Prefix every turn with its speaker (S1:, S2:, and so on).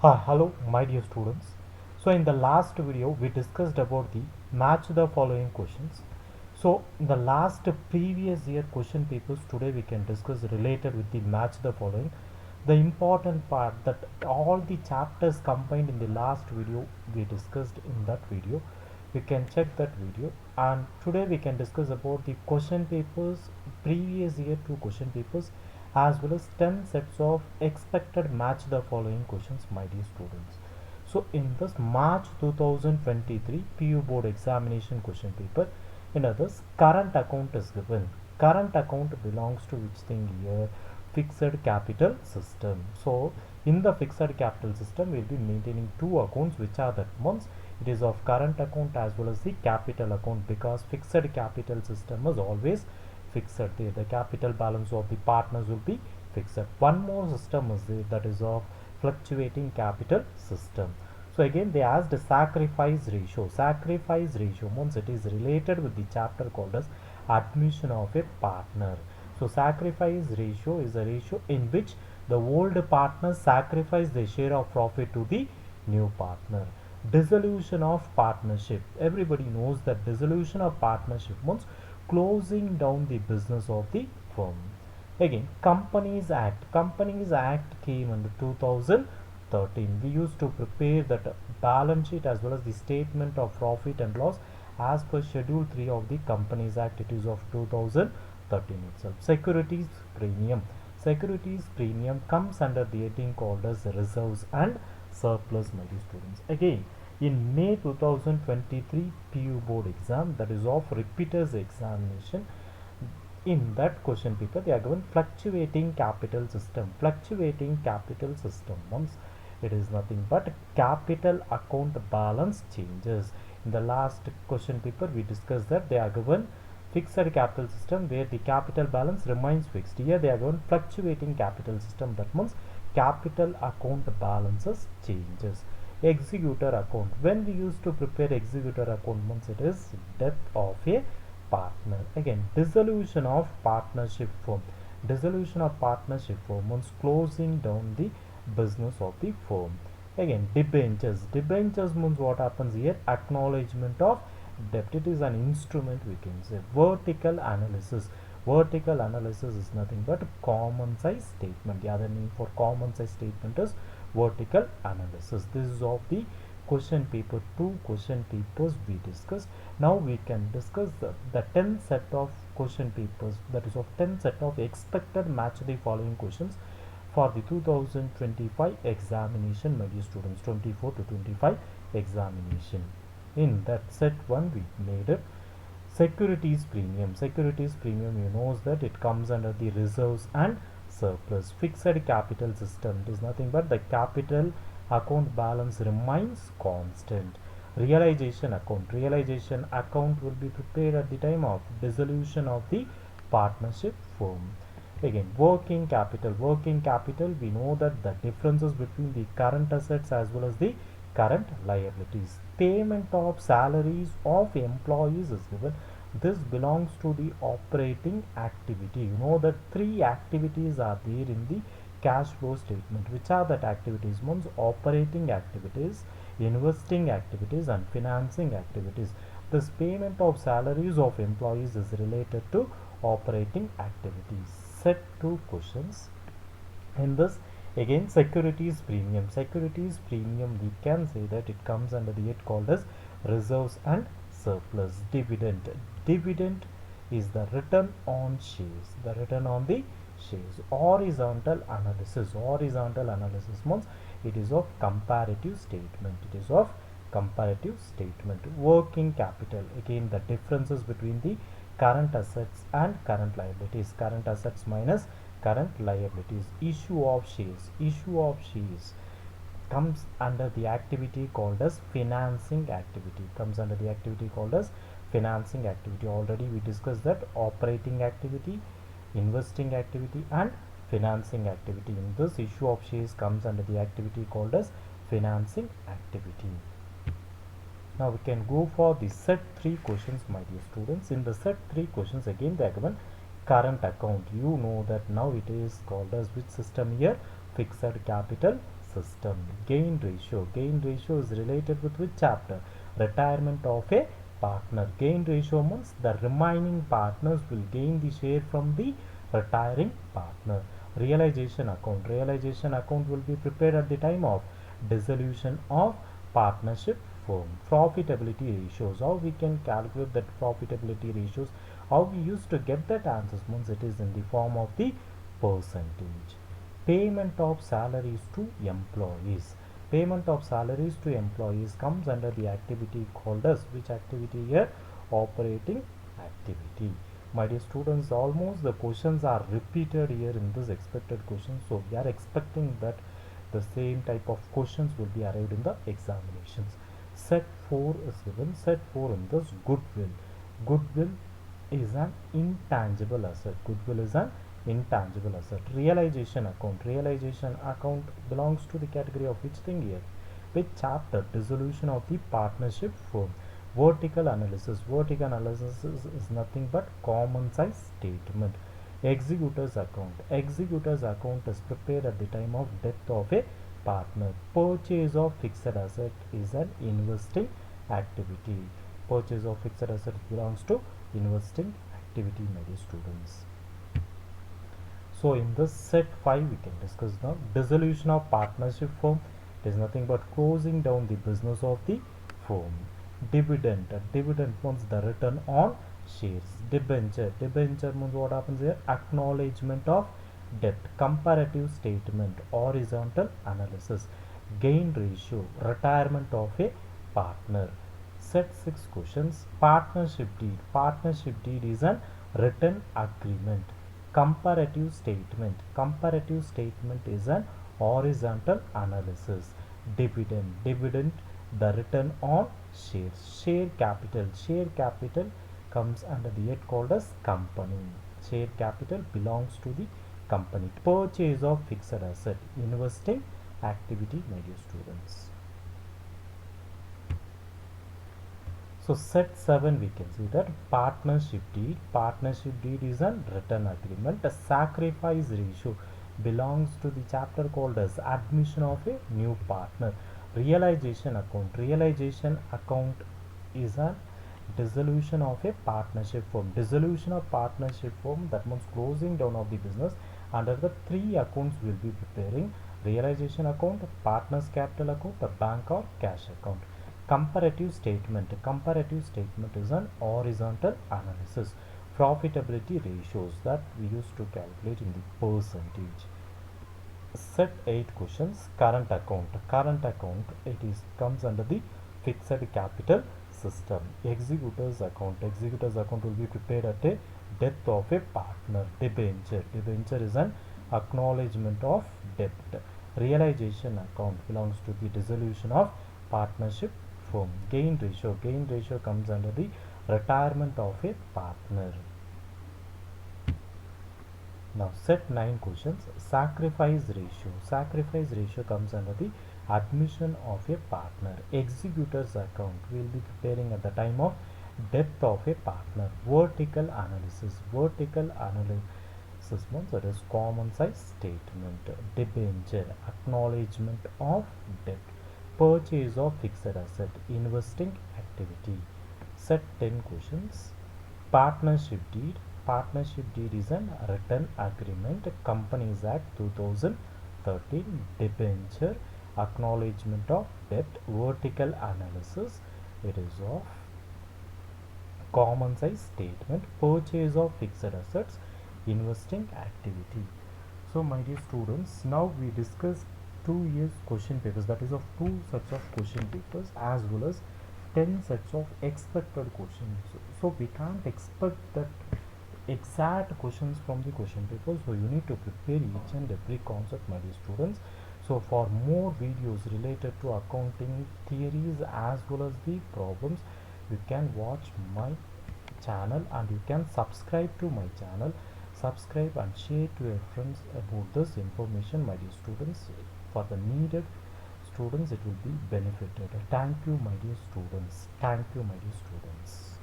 S1: Hello my dear students. So in the last video we discussed about the match the following questions. So in the last previous year question papers, today we can discuss related with the match the following. The important part that all the chapters combined in the last video we discussed in that video. You can check that video, and today we can discuss about the question papers, previous year 2 question papers, as well as 10 sets of expected match the following questions, my dear students. So in this March 2023 PU board examination question paper, in others, current account is given. Current account belongs to which thing here? Fixed capital system. So in the fixed capital system we will be maintaining two accounts, which are that ones, it is of current account as well as the capital account, because fixed capital system is always fixed there. The capital balance of the partners will be fixed. One more system is there, that is of fluctuating capital system. So again they asked a sacrifice ratio. Sacrifice ratio means it is related with the chapter called as admission of a partner. So sacrifice ratio is a ratio in which the old partners sacrifice their share of profit to the new partner. Dissolution of partnership. Everybody knows that dissolution of partnership means closing down the business of the firm. Again, Companies Act. Companies Act came in 2013. We used to prepare that balance sheet as well as the statement of profit and loss as per Schedule 3 of the Companies Act. It is of 2013 itself. Securities premium. Securities premium comes under the heading called as reserves and surplus, my dear students. Again, in May 2023 PU board exam, that is of repeaters examination, in that question paper they are given fluctuating capital system. Fluctuating capital system means it is nothing but capital account balance changes. In the last question paper we discussed that they are given fixed capital system where the capital balance remains fixed. Here they are given fluctuating capital system, that means capital account balances changes. Executor account. When we used to prepare executor account means it is death of a partner. Again, dissolution of partnership firm. Dissolution of partnership firm means closing down the business of the firm. Again, debentures. Debentures means what happens here? Acknowledgement of debt. It is an instrument, we can say. Vertical analysis. Vertical analysis is nothing but common size statement. The other name for common size statement is vertical analysis. This is of the question paper 2 question papers we discussed. Now we can discuss the 10 set of question papers, that is of 10 set of expected match the following questions for the 2025 examination, my dear students. 24 to 25 examination. In that set 1 we made it securities premium. Securities premium, you know that it comes under the reserves and surplus. Fixed capital system, it is nothing but the capital account balance remains constant. Realization account. Realization account will be prepared at the time of dissolution of the partnership firm. Again, working capital. Working capital, we know that the differences between the current assets as well as the current liabilities. Payment of salaries of employees is given. This belongs to the operating activity. You know that three activities are there in the cash flow statement. Which are that activities? Means operating activities, investing activities, and financing activities. This payment of salaries of employees is related to operating activities. Set 2 questions. In this, again, securities premium. Securities premium, we can say that it comes under the head called as reserves and surplus. Dividend. Dividend is the return on shares. The return on the shares. Horizontal analysis. Horizontal analysis means it is of comparative statement. It is of comparative statement. Working capital. Again, the differences between the current assets and current liabilities. Current assets minus current liabilities. Issue of shares. Issue of shares comes under the activity called as financing activity. Comes under the activity called as financing activity. Already we discussed that operating activity, investing activity, and financing activity. In this, issue of shares comes under the activity called as financing activity. Now we can go for the set 3 questions, my dear students. In the set 3 questions, again they are given current account. You know that now it is called as which system here? Fixed capital system. Gain ratio is related with which chapter? Retirement of a partner. Gain ratio means the remaining partners will gain the share from the retiring partner. Realization account. Realization account will be prepared at the time of dissolution of partnership firm. Profitability ratios. How we can calculate that profitability ratios? How we used to get that answers means it is in the form of the percentage. Payment of salaries to employees. Payment of salaries to employees comes under the activity called as which activity here? Operating activity. My dear students, almost the questions are repeated here in this expected question. So we are expecting that the same type of questions will be arrived in the examinations. Set 4 is given. Set 4 in this goodwill. Goodwill is an intangible asset. Goodwill is an intangible asset. Realization account. Realization account belongs to the category of which thing here? Which chapter? Dissolution of the partnership firm. Vertical analysis. Vertical analysis is nothing but common size statement. Executor's account. Executor's account is prepared at the time of death of a partner. Purchase of fixed asset is an investing activity. Purchase of fixed asset belongs to investing activity, my dear students. So in this set 5 we can discuss now dissolution of partnership firm. It is nothing but closing down the business of the firm. Dividend. Dividend means the return on shares. Debenture. Debenture means what happens here? Acknowledgement of debt. Comparative statement. Horizontal analysis. Gain ratio. Retirement of a partner. Set 6 questions. Partnership deed. Partnership deed is an written agreement. Comparative statement. Comparative statement is an horizontal analysis. Dividend. Dividend, the return on shares. Share capital. Share capital comes under the head called as company. Share capital belongs to the company. Purchase of fixed asset. Investing activity, my dear students. So set 7 we can see that partnership deed. Partnership deed is a written agreement. A sacrifice ratio belongs to the chapter called as admission of a new partner. Realization account. Realization account is a dissolution of a partnership firm. Dissolution of partnership firm, that means closing down of the business. Under the 3 accounts we will be preparing: realization account, partners capital account, a bank or cash account. Comparative statement. Comparative statement is an horizontal analysis. Profitability ratios that we used to calculate in the percentage. Set 8 questions. Current account. Current account, it is comes under the fixed capital system. Executor's account. Executor's account will be prepared at a death of a partner. Debenture. Debenture is an acknowledgement of debt. Realization account belongs to the dissolution of partnership firm. Gain ratio. Gain ratio comes under the retirement of a partner. Now set 9 questions. Sacrifice ratio. Sacrifice ratio comes under the admission of a partner. Executor's account will be preparing at the time of death of a partner. Vertical analysis. Vertical analysis means that is common size statement. Debenture. Acknowledgement of debt. Purchase of fixed asset. Investing activity. Set 10 questions. Partnership deed. Partnership deed is an written agreement. Companies Act 2013. Debenture. Acknowledgement of debt. Vertical analysis. It is of common size statement. Purchase of fixed assets. Investing activity. So my dear students, now we discussed 2 years question papers, that is of 2 sets of question papers as well as 10 sets of expected questions. So we can't expect that exact questions from the question paper, so you need to prepare each and every concept, my dear students. So for more videos related to accounting theories as well as the problems, you can watch my channel and you can subscribe to my channel. Subscribe and share to your friends about this information, my dear students. For the needed students, it will be benefited. Thank you, my dear students. Thank you, my dear students.